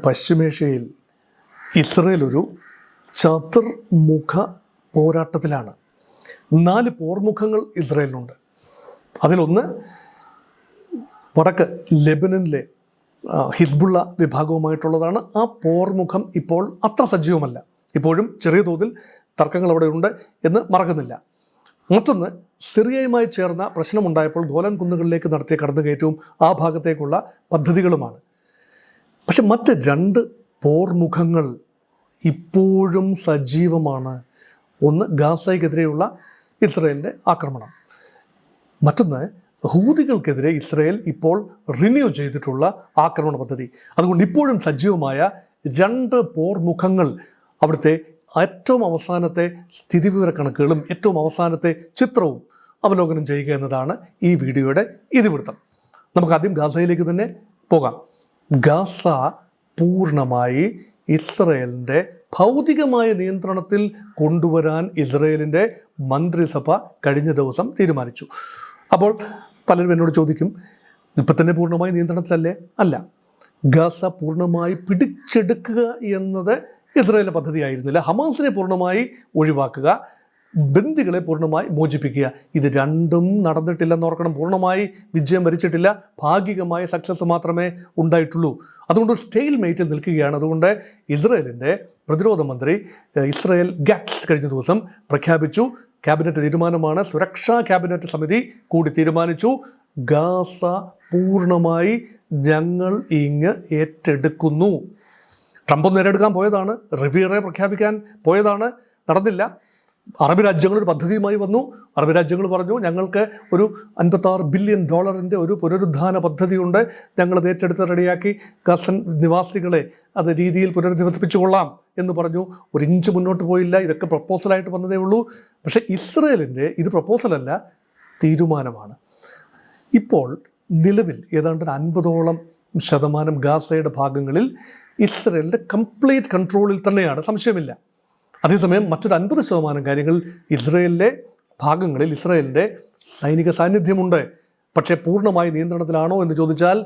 പശ്ചിമേഷ്യയിൽ ഇസ്രയേൽ ഒരു ചതുർമുഖ പോരാട്ടത്തിലാണ്. 4 പോർമുഖങ്ങൾ ഇസ്രയേലിനുണ്ട്. അതിലൊന്ന് വടക്ക് ലെബനനിലെ ഹിസ്ബുള്ള വിഭാഗവുമായിട്ടുള്ളതാണ്. ആ പോർമുഖം ഇപ്പോൾ അത്ര സജീവമല്ല. ഇപ്പോഴും ചെറിയ തോതിൽ തർക്കങ്ങൾ അവിടെ ഉണ്ട് എന്ന് മറക്കുന്നില്ല. മറ്റൊന്ന്, സിറിയയുമായി ചേർന്ന പ്രശ്നമുണ്ടായപ്പോൾ ഗോലാൻ കുന്നുകളിലേക്ക് നടത്തിയ കടന്നുകയറ്റവും ആ ഭാഗത്തേക്കുള്ള പദ്ധതികളുമാണ്. പക്ഷെ മറ്റ് 2 പോർമുഖങ്ങൾ ഇപ്പോഴും സജീവമാണ്. ഒന്ന്, ഗാസയ്ക്കെതിരെയുള്ള ഇസ്രയേലിൻ്റെ ആക്രമണം. മറ്റൊന്ന്, ഹൂതികൾക്കെതിരെ ഇസ്രയേൽ ഇപ്പോൾ റിന്യൂ ചെയ്തിട്ടുള്ള ആക്രമണ പദ്ധതി. അതുകൊണ്ട് ഇപ്പോഴും സജീവമായ 2 പോർമുഖങ്ങൾ അവിടുത്തെ ഏറ്റവും അവസാനത്തെ സ്ഥിതിവിവര കണക്കുകളും ഏറ്റവും അവസാനത്തെ ചിത്രവും അവലോകനം ചെയ്യുക എന്നതാണ് ഈ വീഡിയോയുടെ ഇതിവൃത്തം. നമുക്കാദ്യം ഗാസയിലേക്ക് തന്നെ പോകാം. ഗാസ പൂർണ്ണമായി ഇസ്രയേലിൻ്റെ ഭൗതികമായ നിയന്ത്രണത്തിൽ കൊണ്ടുവരാൻ ഇസ്രയേലിൻ്റെ മന്ത്രിസഭ കഴിഞ്ഞ ദിവസം തീരുമാനിച്ചു. അപ്പോൾ പലരും എന്നോട് ചോദിക്കും, ഇപ്പം തന്നെ പൂർണ്ണമായി നിയന്ത്രണത്തിലല്ലേ? അല്ല, ഗാസ പൂർണ്ണമായി പിടിച്ചെടുക്കുക എന്നത് ഇസ്രയേലിൻ്റെ പദ്ധതിയായിരുന്നില്ല. ഹമാസിനെ പൂർണ്ണമായി ഒഴിവാക്കുക, ബന്ദികളെ പൂർണ്ണമായി മോചിപ്പിക്കുക, ഇത് രണ്ടും നടന്നിട്ടില്ലെന്ന് ഓർക്കണം. പൂർണ്ണമായി വിജയം വരിച്ചിട്ടില്ല, ഭാഗികമായ സക്സസ് മാത്രമേ ഉണ്ടായിട്ടുള്ളൂ. അതുകൊണ്ട് സ്റ്റെയിൽ മേറ്റിൽ നിൽക്കുകയാണ്. അതുകൊണ്ട് ഇസ്രയേലിൻ്റെ പ്രതിരോധ മന്ത്രി ഇസ്രയേൽ ഗാറ്റ്സ് കഴിഞ്ഞ ദിവസം പ്രഖ്യാപിച്ചു, ക്യാബിനറ്റ് തീരുമാനമാണ്, സുരക്ഷാ ക്യാബിനറ്റ് സമിതി കൂടി തീരുമാനിച്ചു, ഗാസ പൂർണ്ണമായി ഞങ്ങൾ ഇങ്ങ് ഏറ്റെടുക്കുന്നു. ട്രംപ് നേടിയെടുക്കാൻ പോയതാണ്, റിവിയറെ പ്രഖ്യാപിക്കാൻ പോയതാണ്, നടന്നില്ല. അറബ് രാജ്യങ്ങൾ ഒരു പദ്ധതിയുമായി വന്നു. അറബ് രാജ്യങ്ങൾ പറഞ്ഞു, ഞങ്ങൾക്ക് ഒരു $56 ബില്യൺ ഒരു പുനരുദ്ധാന പദ്ധതിയുണ്ട്, ഞങ്ങളത് ഏറ്റെടുത്ത് റെഡിയാക്കി ഗസൻ നിവാസികളെ അത് രീതിയിൽ പുനരധിവസിപ്പിച്ചുകൊള്ളാം എന്ന് പറഞ്ഞു. ഒരു ഇഞ്ച് മുന്നോട്ട് പോയില്ല. ഇതൊക്കെ പ്രപ്പോസലായിട്ട് വന്നതേ ഉള്ളൂ. പക്ഷേ ഇസ്രയേലിൻ്റെ ഇത് പ്രപ്പോസലല്ല, തീരുമാനമാണ്. ഇപ്പോൾ നിലവിൽ ഏതാണ്ട് 50% ഗാസയുടെ ഭാഗങ്ങളിൽ ഇസ്രയേലിൻ്റെ കംപ്ലീറ്റ് കൺട്രോളിൽ തന്നെയാണ്, സംശയമില്ല. അതേസമയം മറ്റൊരു 50% കാര്യങ്ങൾ ഇസ്രയേലിലെ ഭാഗങ്ങളിൽ ഇസ്രയേലിൻ്റെ സൈനിക സാന്നിധ്യമുണ്ട്. പക്ഷേ പൂർണ്ണമായി നിയന്ത്രണത്തിലാണോ എന്ന് ചോദിച്ചാൽ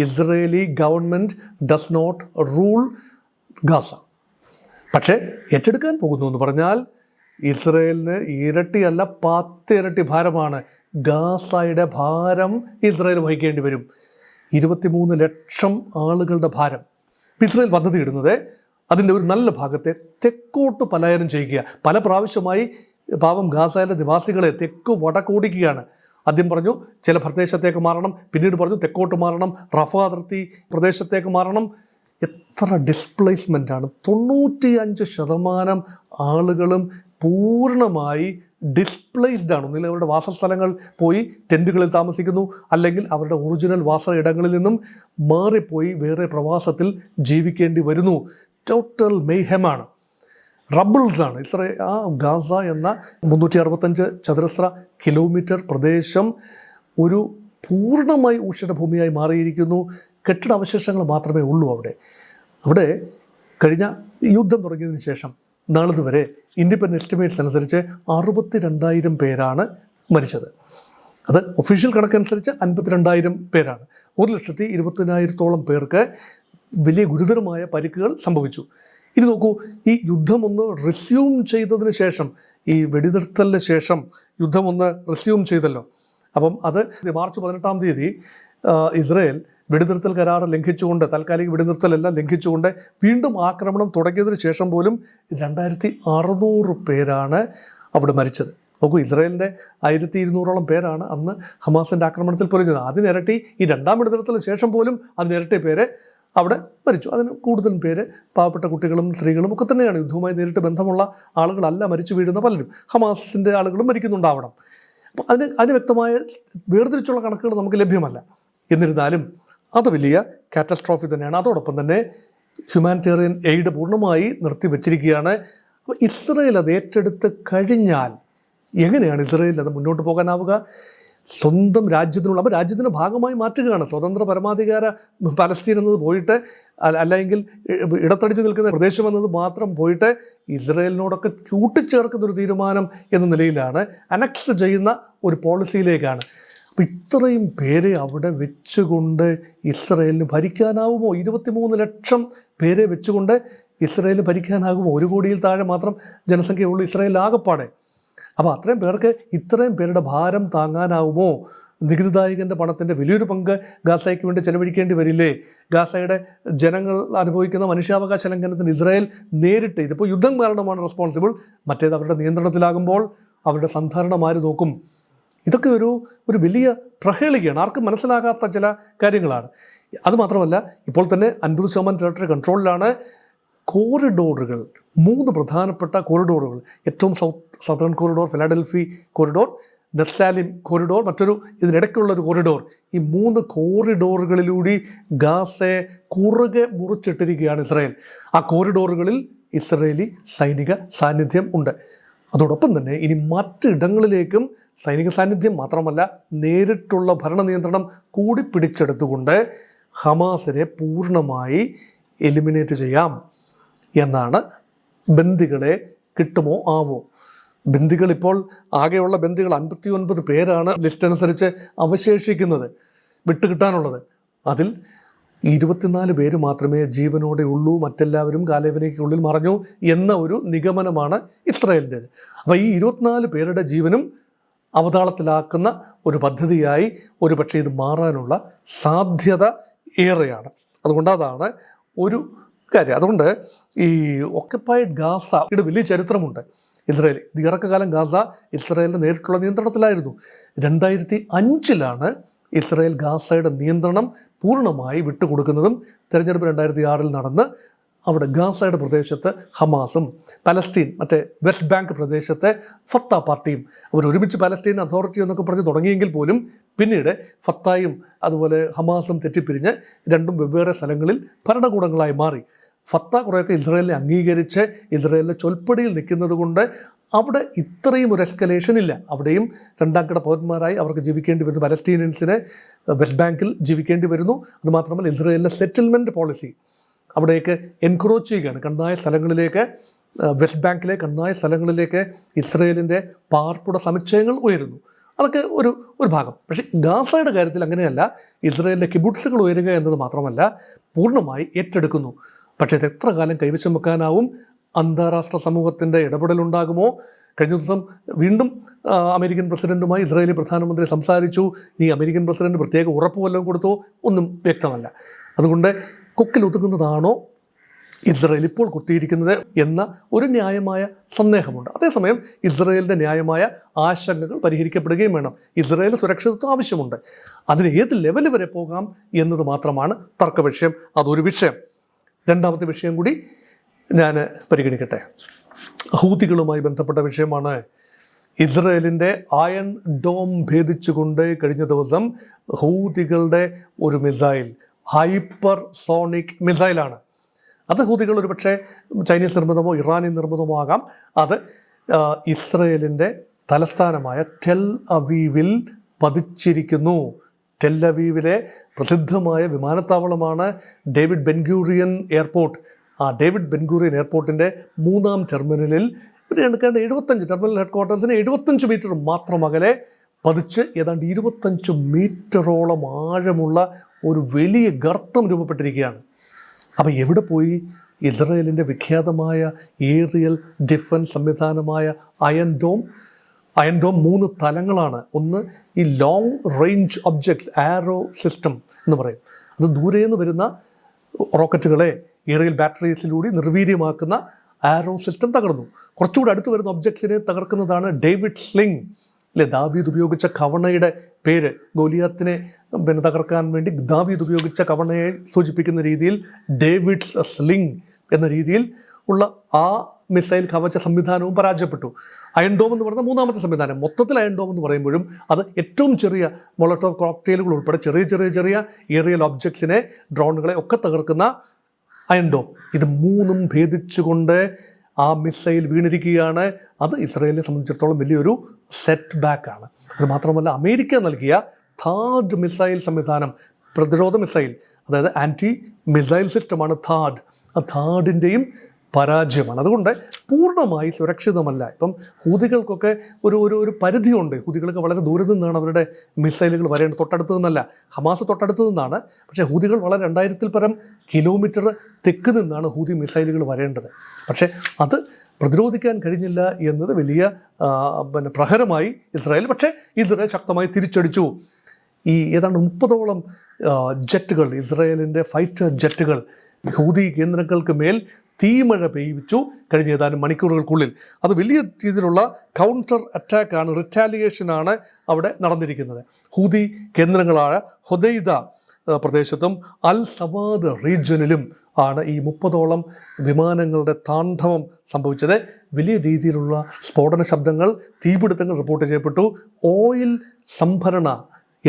Israeli government does not rule Gaza. പക്ഷേ ഏറ്റെടുക്കാൻ പോകുന്നു എന്ന് പറഞ്ഞാൽ ഇസ്രയേലിന് ഇരട്ടിയല്ല 10 ഇരട്ടി ഭാരമാണ്. ഗാസയുടെ ഭാരം ഇസ്രയേൽ വഹിക്കേണ്ടി വരും. 23 ലക്ഷം ആളുകളുടെ ഭാരം. ഇസ്രയേൽ പദ്ധതി ഇടുന്നത് അതിൻ്റെ ഒരു നല്ല ഭാഗത്തെ തെക്കോട്ട് പലായനം ചെയ്യുക. പല പ്രാവശ്യമായി പാവം ഗാസയിലെ നിവാസികളെ തെക്ക് വടക്കോടിക്കുകയാണ്. ആദ്യം പറഞ്ഞു ചില പ്രദേശത്തേക്ക് മാറണം, പിന്നീട് പറഞ്ഞു തെക്കോട്ട് മാറണം, റഫ അതിർത്തി പ്രദേശത്തേക്ക് മാറണം. എത്ര ഡിസ്പ്ലേസ്മെൻ്റാണ്! 95% ആളുകളും പൂർണ്ണമായി ഡിസ്പ്ലേസ്ഡ് ആണ്. ഒന്നിൽ അവരുടെ വാസസ്ഥലങ്ങൾ പോയി ടെൻറ്റുകളിൽ താമസിക്കുന്നു, അല്ലെങ്കിൽ അവരുടെ ഒറിജിനൽ വാസ ഇടങ്ങളിൽ നിന്നും മാറിപ്പോയി വേറെ പ്രവാസത്തിൽ ജീവിക്കേണ്ടി വരുന്നു. ടോട്ടൽ മെയ്ഹെമാണ്, റബിൾസാണ്. ആ ഗാസ എന്ന 365 ചതുരശ്ര കിലോമീറ്റർ പ്രദേശം ഒരു പൂർണ്ണമായി ഊഷരഭൂമിയായി മാറിയിരിക്കുന്നു. കെട്ടിടാവശേഷങ്ങൾ മാത്രമേ ഉള്ളൂ അവിടെ. കഴിഞ്ഞ യുദ്ധം തുടങ്ങിയതിന് ശേഷം നാളിതുവരെ ഇൻഡിപെൻഡൻ്റ് എസ്റ്റിമേറ്റ്സ് അനുസരിച്ച് 62,000 പേരാണ് മരിച്ചത്. അത് ഒഫീഷ്യൽ കണക്കനുസരിച്ച് 52,000 പേരാണ്. 1,20,000-ഓളം പേർക്ക് വലിയ ഗുരുതരമായ പരിക്കുകൾ സംഭവിച്ചു. ഇത് നോക്കൂ, ഈ യുദ്ധമൊന്ന് റിസ്യൂം ചെയ്തതിന് ശേഷം, ഈ വെടിനിർത്തലിന് ശേഷം യുദ്ധമൊന്ന് റിസ്യൂം ചെയ്തല്ലോ. അപ്പം അത് മാർച്ച് 18-ാം തീയതി ഇസ്രയേൽ വെടിനിർത്തൽ കരാർ ലംഘിച്ചുകൊണ്ട്, താൽക്കാലിക വെടിനിർത്തലെല്ലാം ലംഘിച്ചുകൊണ്ട് വീണ്ടും ആക്രമണം തുടങ്ങിയതിന് ശേഷം പോലും 2,600 പേരാണ് അവിടെ മരിച്ചത്. നോക്കൂ, ഇസ്രയേലിൻ്റെ 1,200-ഓളം പേരാണ് അന്ന് ഹമാസിൻ്റെ ആക്രമണത്തിൽ പൊലിഞ്ഞത്. അതിനിരട്ടി ഈ 2ാം വെടിനിർത്തലിന് ശേഷം പോലും അതിനിരട്ടി പേര് അവിടെ മരിച്ചു. അതിന് കൂടുതലും പേര് പാവപ്പെട്ട കുട്ടികളും സ്ത്രീകളും ഒക്കെ തന്നെയാണ്. യുദ്ധവുമായി നേരിട്ട് ബന്ധമുള്ള ആളുകളല്ല മരിച്ചു വീഴുന്ന പലരും. ഹമാസിൻ്റെ ആളുകളും മരിക്കുന്നുണ്ടാവണം. അപ്പോൾ അതിന് വ്യക്തമായ വേർതിരിച്ചുള്ള കണക്കുകൾ നമുക്ക് ലഭ്യമല്ല. എന്നിരുന്നാലും അത് വലിയ കാറ്റസ്ട്രോഫി തന്നെയാണ്. അതോടൊപ്പം തന്നെ ഹ്യൂമാനിറ്റേറിയൻ എയ്ഡ് പൂർണ്ണമായി നിർത്തിവെച്ചിരിക്കുകയാണ്. അപ്പോൾ ഇസ്രയേൽ അത് ഏറ്റെടുത്ത് കഴിഞ്ഞാൽ എങ്ങനെയാണ് ഇസ്രയേലിൽ അത് മുന്നോട്ട് പോകാനാവുക? സ്വന്തം രാജ്യത്തിനുള്ള, അപ്പോൾ രാജ്യത്തിൻ്റെ ഭാഗമായി മാറ്റുകയാണ്. സ്വതന്ത്ര പരമാധികാര പലസ്തീൻ എന്നത് പോയിട്ട്, അല്ലെങ്കിൽ ഇടത്തടിച്ച് നിൽക്കുന്ന പ്രദേശം എന്നത് മാത്രം പോയിട്ട് ഇസ്രയേലിനോടൊക്കെ കൂട്ടിച്ചേർക്കുന്ന ഒരു തീരുമാനം എന്ന നിലയിലാണ്, അനക്സ് ചെയ്യുന്ന ഒരു പോളിസിയിലേക്കാണ്. അപ്പം ഇത്രയും പേരെ അവിടെ വെച്ചുകൊണ്ട് ഇസ്രയേലിന് ഭരിക്കാനാവുമോ? 23 ലക്ഷം പേരെ വെച്ചുകൊണ്ട് ഇസ്രയേലിന് ഭരിക്കാനാകുമോ? 1 കോടിയിൽ താഴെ മാത്രം ജനസംഖ്യയുള്ളൂ ഇസ്രയേലിൽ ആകപ്പാടെ. അപ്പോൾ അത്രയും പേർക്ക് ഇത്രയും പേരുടെ ഭാരം താങ്ങാനാവുമോ? നികുതിദായകൻ്റെ പണത്തിൻ്റെ വലിയൊരു പങ്ക് ഗാസയ്ക്ക് വേണ്ടി ചെലവഴിക്കേണ്ടി വരില്ലേ? ഗാസയുടെ ജനങ്ങൾ അനുഭവിക്കുന്ന മനുഷ്യാവകാശ ലംഘനത്തിന് ഇസ്രായേൽ നേരിട്ട്, ഇതിപ്പോൾ യുദ്ധം കാരണമാണ് റെസ്പോൺസിബിൾ, മറ്റേത് അവരുടെ നിയന്ത്രണത്തിലാകുമ്പോൾ അവരുടെ സന്ധാരണം ആര് നോക്കും? ഇതൊക്കെ ഒരു വലിയ പ്രഹേളികയാണ്, ആർക്കും മനസ്സിലാകാത്ത ചില കാര്യങ്ങളാണ്. അതുമാത്രമല്ല, ഇപ്പോൾ തന്നെ 50% ടെറിട്ടറി കൺട്രോളിലാണ്. കോറിഡോറുകൾ, 3 പ്രധാനപ്പെട്ട കോറിഡോറുകൾ, ഏറ്റവും southern corridor, Philadelphi corridor, Netzarim corridor, മറ്റൊരു ഇതിനിടയ്ക്കുള്ളൊരു കോറിഡോർ. ഈ 3 കോറിഡോറുകളിലൂടെ ഗാസയെ കുറുകെ മുറിച്ചിട്ടിരിക്കുകയാണ് ഇസ്രായേൽ. ആ കോറിഡോറുകളിൽ ഇസ്രായേലി സൈനിക സാന്നിധ്യം ഉണ്ട്. അതോടൊപ്പം തന്നെ ഇനി മറ്റിടങ്ങളിലേക്കും സൈനിക സാന്നിധ്യം മാത്രമല്ല, നേരിട്ടുള്ള ഭരണ നിയന്ത്രണം കൂടി പിടിച്ചെടുത്തുകൊണ്ട് ഹമാസിനെ പൂർണ്ണമായി എലിമിനേറ്റ് ചെയ്യാം എന്നാണ്. ബന്ദികളെ കിട്ടുമോ ആവോ? ബന്ദികൾ ഇപ്പോൾ ആകെയുള്ള ബന്ദികൾ 59 പേരാണ് ലിസ്റ്റ് അനുസരിച്ച് അവശേഷിക്കുന്നത് വിട്ടുകിട്ടാനുള്ളത്. അതിൽ 24 പേര് മാത്രമേ ജീവനോടെ ഉള്ളൂ, മറ്റെല്ലാവരും കാലയവനിക്കുള്ളിൽ മറഞ്ഞു എന്ന ഒരു നിഗമനമാണ് ഇസ്രായേലിൻ്റേത്. അപ്പോൾ ഈ 24 പേരുടെ ജീവനും അവതാളത്തിലാക്കുന്ന ഒരു പദ്ധതിയായി ഒരുപക്ഷെ ഇത് മാറാനുള്ള സാധ്യത ഏറെയാണ്. അതുകൊണ്ട് അതാണ് ഒരു കാര്യം. അതുകൊണ്ട് ഈ ഒക്യുപ്പൈഡ് ഗാസയുടെ വലിയ ചരിത്രമുണ്ട് ഇസ്രായേൽ. ദീർഘകാലം ഗാസ ഇസ്രായേലിൻ്റെ നേരിട്ടുള്ള നിയന്ത്രണത്തിലായിരുന്നു. 2005 ഇസ്രായേൽ ഗാസയുടെ നിയന്ത്രണം പൂർണ്ണമായി വിട്ടുകൊടുക്കുന്നതും. തെരഞ്ഞെടുപ്പ് 2006 നടന്ന് അവിടെ ഗാസയുടെ പ്രദേശത്ത് ഹമാസും പലസ്തീൻ മറ്റേ വെസ്റ്റ് ബാങ്ക് പ്രദേശത്തെ ഫത്ത പാർട്ടിയും അവരൊരുമിച്ച് പലസ്തീൻ അതോറിറ്റി എന്നൊക്കെ പറഞ്ഞ് തുടങ്ങിയെങ്കിൽ പോലും പിന്നീട് ഫത്തായും അതുപോലെ ഹമാസും തെറ്റിപ്പിരിഞ്ഞ് രണ്ടും വെവ്വേറെ സ്ഥലങ്ങളിൽ ഭരണകൂടങ്ങളായി മാറി. ഫത്ത കുറേയൊക്കെ ഇസ്രായേലിനെ അംഗീകരിച്ച് ഇസ്രായേലിൻ്റെ ചൊൽപ്പടിയിൽ നിൽക്കുന്നത് കൊണ്ട് അവിടെ ഇത്രയും ഒരു എസ്കലേഷൻ ഇല്ല. അവിടെയും രണ്ടാംകിട പൗരന്മാരായി അവർക്ക് ജീവിക്കേണ്ടി വരുന്നു. പലസ്തീനിയൻസിനെ വെസ്റ്റ് ബാങ്കിൽ ജീവിക്കേണ്ടി വരുന്നു. അതുമാത്രമല്ല, ഇസ്രായേലിൻ്റെ സെറ്റിൽമെൻറ്റ് പോളിസി അവിടേക്ക് എൻക്രോച്ച് ചെയ്യുകയാണ്. കണ്ണായ സ്ഥലങ്ങളിലേക്ക്, വെസ്റ്റ് ബാങ്കിലെ കണ്ണായ സ്ഥലങ്ങളിലേക്ക് ഇസ്രായേലിൻ്റെ പാർപ്പിട സമുച്ചയങ്ങൾ ഉയരുന്നു. അതൊക്കെ ഒരു ഭാഗം. പക്ഷേ ഗാസയുടെ കാര്യത്തിൽ അങ്ങനെയല്ല. ഇസ്രായേലിൻ്റെ കിബുട്സുകൾ ഉയരുക എന്നത് മാത്രമല്ല, പൂർണ്ണമായി ഏറ്റെടുക്കുന്നു. പക്ഷേ ഇത് എത്ര കാലം കൈവശം വെക്കാനാവും? അന്താരാഷ്ട്ര സമൂഹത്തിൻ്റെ ഇടപെടലുണ്ടാകുമോ? കഴിഞ്ഞ ദിവസം വീണ്ടും അമേരിക്കൻ പ്രസിഡൻറ്റുമായി ഇസ്രായേലി പ്രധാനമന്ത്രി സംസാരിച്ചു. ഈ അമേരിക്കൻ പ്രസിഡന്റ് പ്രത്യേക ഉറപ്പ് വല്ലതും കൊടുത്തോ? ഒന്നും വ്യക്തമല്ല. അതുകൊണ്ട് കൊക്കിലൊതുങ്ങുന്നതാണോ ഇസ്രായേൽ ഇപ്പോൾ കുത്തിയിരിക്കുന്നത് എന്ന ഒരു ന്യായമായ സന്ദേഹമുണ്ട്. അതേസമയം ഇസ്രായേലിൻ്റെ ന്യായമായ ആശങ്കകൾ പരിഹരിക്കപ്പെടുകയും വേണം. ഇസ്രായേൽ സുരക്ഷിതത്വം ആവശ്യമുണ്ട്. അതിന് ഏത് ലെവൽ വരെ പോകാം എന്നത് മാത്രമാണ് തർക്ക വിഷയം. അതൊരു വിഷയം. രണ്ടാമത്തെ വിഷയം കൂടി ഞാൻ പരിഗണിക്കട്ടെ. ഹൂതികളുമായി ബന്ധപ്പെട്ട വിഷയമാണ്. ഇസ്രായേലിൻ്റെ അയൺ ഡോം ഭേദിച്ചുകൊണ്ട് കഴിഞ്ഞ ദിവസം ഹൂതികളുടെ ഒരു മിസൈൽ, ഹൈപ്പർ സോണിക് മിസൈലാണ്. അത് ഹൂതികൾ ഒരുപക്ഷെ ചൈനീസ് നിർമ്മിതമോ ഇറാനി നിർമ്മിതമോ ആകാം. അത് ഇസ്രായേലിൻ്റെ തലസ്ഥാനമായ ടെൽ അവീവിൽ പതിച്ചിരിക്കുന്നു. ടെൽ അവീവിലെ പ്രസിദ്ധമായ വിമാനത്താവളമാണ് ഡേവിഡ് ബെൻഗൂറിയൻ എയർപോർട്ട്. ആ ഡേവിഡ് ബെൻഗൂറിയൻ എയർപോർട്ടിൻ്റെ 3ാം ടെർമിനലിൽ എടുക്കേണ്ട 75 ടെർമിനൽ ഹെഡ് ക്വാർട്ടേഴ്സിന് 75 മീറ്റർ മാത്രം അകലെ പതിച്ച് ഏതാണ്ട് 25 മീറ്ററോളം ആഴമുള്ള ഒരു വലിയ ഗർത്തം രൂപപ്പെട്ടിരിക്കുകയാണ്. അപ്പോൾ എവിടെ പോയി ഇസ്രായേലിൻ്റെ വിഖ്യാതമായ ഏറിയൽ ഡിഫൻസ് സംവിധാനമായ അയൺ ഡോം? അയൺ ഡോം 3 തലങ്ങളാണ്. ഒന്ന് ഈ long range objects Arrow system എന്ന് പറയും. അത് ദൂരെ നിന്ന് വരുന്ന റോക്കറ്റുകളെ ഏറിയൽ ബാറ്ററീസിലൂടെ നിർവീര്യമാക്കുന്ന ആരോ സിസ്റ്റം തകർന്നു. കുറച്ചുകൂടി അടുത്ത് വരുന്ന ഒബ്ജക്ട്സിനെ തകർക്കുന്നതാണ് ഡേവിഡ് സ്ലിംഗ്. അല്ലെ, ദാവീദ് ഉപയോഗിച്ച കവണയുടെ പേര്, ഗോലിയാത്തിനെ തകർക്കാൻ വേണ്ടി ദാവീദ് ഉപയോഗിച്ച കവണയെ സൂചിപ്പിക്കുന്ന രീതിയിൽ ഡേവിഡ്സ് സ്ലിംഗ് എന്ന രീതിയിൽ ഉള്ള ആ മിസൈൽ കവച സംവിധാനവും പരാജയപ്പെട്ടു. അയൺ ഡോം എന്ന് പറയുന്ന 3ാമത്തെ സംവിധാനം. മൊത്തത്തിൽ അയൺ ഡോം എന്ന് പറയുമ്പോഴും അത് ഏറ്റവും ചെറിയ മൊളോട്ടോവ് കോക്ടെയിലുകൾ ഉൾപ്പെടെ ചെറിയ ഏറിയൽ ഒബ്ജക്ട്സിനെ, ഡ്രോണുകളെ ഒക്കെ തകർക്കുന്ന അയൺ ഡോം. ഇത് 3ഉം ഭേദിച്ചുകൊണ്ട് ആ മിസൈൽ വീണിരിക്കുകയാണ്. അത് ഇസ്രായേലിനെ സംബന്ധിച്ചിടത്തോളം വലിയൊരു സെറ്റ് ബാക്കാണ്. അത് മാത്രമല്ല, അമേരിക്ക നൽകിയ താഡ് മിസൈൽ സംവിധാനം, പ്രതിരോധ മിസൈൽ, അതായത് ആൻറ്റി മിസൈൽ സിസ്റ്റമാണ് താഡ്. ആ താഡിൻ്റെയും പരാജയമാണ്. അതുകൊണ്ട് പൂർണ്ണമായി സുരക്ഷിതമല്ല. ഇപ്പം ഹൂതികൾക്കൊക്കെ ഒരു പരിധിയുണ്ട്. ഹൂതികൾക്ക് വളരെ ദൂരെ നിന്നാണ് അവരുടെ മിസൈലുകൾ വരേണ്ടത്, തൊട്ടടുത്ത് നിന്നല്ല. ഹമാസ് തൊട്ടടുത്ത് നിന്നാണ്, പക്ഷേ ഹൂതികൾ വളരെ 2000-ൽ പരം കിലോമീറ്റർ തെക്ക് നിന്നാണ് ഹൂതി മിസൈലുകൾ വരേണ്ടത്. പക്ഷേ അത് പ്രതിരോധിക്കാൻ കഴിഞ്ഞില്ല എന്നത് വലിയ പ്രഹരമായി ഇസ്രായേൽ. പക്ഷേ ഇസ്രായേൽ ശക്തമായി തിരിച്ചടിച്ചു. ഏതാണ്ട് 30ഓളം ജെറ്റുകൾ, ഇസ്രായേലിൻ്റെ ഫൈറ്റർ ജെറ്റുകൾ ഹൂതി കേന്ദ്രങ്ങൾക്ക് മേൽ തീമഴ പെയ്യിച്ചു കഴിഞ്ഞ ഏതാനും മണിക്കൂറുകൾക്കുള്ളിൽ. അത് വലിയ രീതിയിലുള്ള കൗണ്ടർ അറ്റാക്കാണ്, റിറ്റാലിയേഷനാണ് അവിടെ നടന്നിരിക്കുന്നത്. ഹൂതി കേന്ദ്രങ്ങളായ ഹൊദൈദ പ്രദേശത്തും അൽ സവാദ് റീജിയനിലും ആണ് ഈ 30ഓളം വിമാനങ്ങളുടെ താണ്ഡവം സംഭവിച്ചത്. വലിയ രീതിയിലുള്ള സ്ഫോടന ശബ്ദങ്ങൾ, തീപിടുത്തങ്ങൾ റിപ്പോർട്ട് ചെയ്യപ്പെട്ടു. ഓയിൽ സംഭരണ,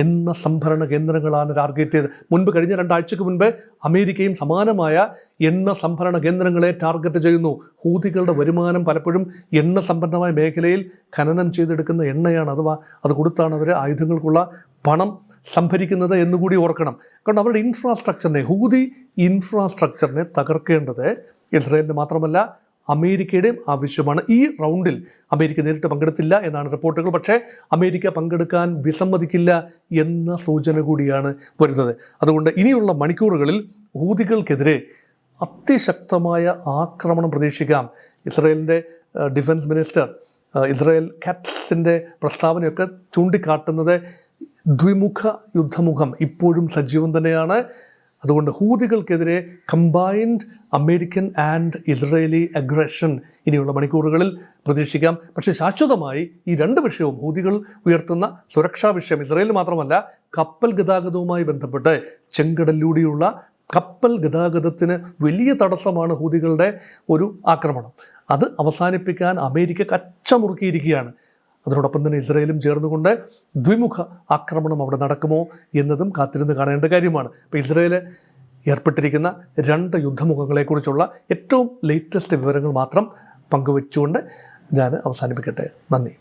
എണ്ണ സംഭരണ കേന്ദ്രങ്ങളാണ് ടാർഗറ്റ് ചെയ്തത്. മുൻപ് കഴിഞ്ഞ 2 ആഴ്ചയ്ക്ക് മുൻപ് അമേരിക്കയും സമാനമായ എണ്ണ സംഭരണ കേന്ദ്രങ്ങളെ ടാർഗറ്റ് ചെയ്യുന്നു. ഹൂതികളുടെ വരുമാനം പലപ്പോഴും എണ്ണ സമ്പന്നമായ മേഖലയിൽ ഖനനം ചെയ്തെടുക്കുന്ന എണ്ണയാണ്. അഥവാ അത് കൊടുത്താണ് അവർ ആയുധങ്ങൾക്കുള്ള പണം സംഭരിക്കുന്നത് എന്നുകൂടി ഓർക്കണം. കാരണം അവരുടെ ഇൻഫ്രാസ്ട്രക്ചറിനെ, ഹൂതി ഇൻഫ്രാസ്ട്രക്ചറിനെ തകർക്കേണ്ടത് ഇസ്രായേലിന് മാത്രമല്ല അമേരിക്കയുടെയും ആവശ്യമാണ്. ഈ റൗണ്ടിൽ അമേരിക്ക നേരിട്ട് പങ്കെടുത്തില്ല എന്നാണ് റിപ്പോർട്ടുകൾ. പക്ഷേ അമേരിക്ക പങ്കെടുക്കാൻ വിസമ്മതിക്കില്ല എന്ന സൂചന കൂടിയാണ് വരുന്നത്. അതുകൊണ്ട് ഇനിയുള്ള മണിക്കൂറുകളിൽ ഹൂതികൾക്കെതിരെ അതിശക്തമായ ആക്രമണം പ്രതീക്ഷിക്കാം. ഇസ്രായേലിൻ്റെ ഡിഫൻസ് മിനിസ്റ്റർ ഇസ്രായേൽ കാറ്റ്സിൻ്റെ പ്രസ്താവനയൊക്കെ ചൂണ്ടിക്കാട്ടുന്നത് ദ്വിമുഖ യുദ്ധമുഖം ഇപ്പോഴും സജീവം തന്നെയാണ്. അതുകൊണ്ട് ഹൂതികൾക്കെതിരെ combined American and Israeli aggression ഇനിയുള്ള മണിക്കൂറുകളിൽ പ്രതീക്ഷിക്കാം. പക്ഷേ ശാശ്വതമായി ഈ 2 വിഷയവും, ഹൂതികൾ ഉയർത്തുന്ന സുരക്ഷാ വിഷയം, ഇസ്രായേലിൽ മാത്രമല്ല കപ്പൽ ഗതാഗതവുമായി ബന്ധപ്പെട്ട് ചെങ്കടലിലൂടെയുള്ള കപ്പൽ ഗതാഗതത്തിന് വലിയ തടസ്സമാണ് ഹൂതികളുടെ ഒരു ആക്രമണം. അത് അവസാനിപ്പിക്കാൻ അമേരിക്ക കച്ചമുറുക്കിയിരിക്കുകയാണ്. അതിനോടൊപ്പം തന്നെ ഇസ്രായേലും ചേർന്നുകൊണ്ട് ദ്വിമുഖ ആക്രമണം അവിടെ നടക്കുമോ എന്നതും കാത്തിരുന്ന് കാണേണ്ട കാര്യമാണ്. ഇപ്പോൾ ഇസ്രായേൽ ഏർപ്പെട്ടിരിക്കുന്ന 2 യുദ്ധമുഖങ്ങളെക്കുറിച്ചുള്ള ഏറ്റവും ലേറ്റസ്റ്റ് വിവരങ്ങൾ മാത്രം പങ്കുവെച്ചുകൊണ്ട് ഞാൻ അവസാനിപ്പിക്കട്ടെ. നന്ദി.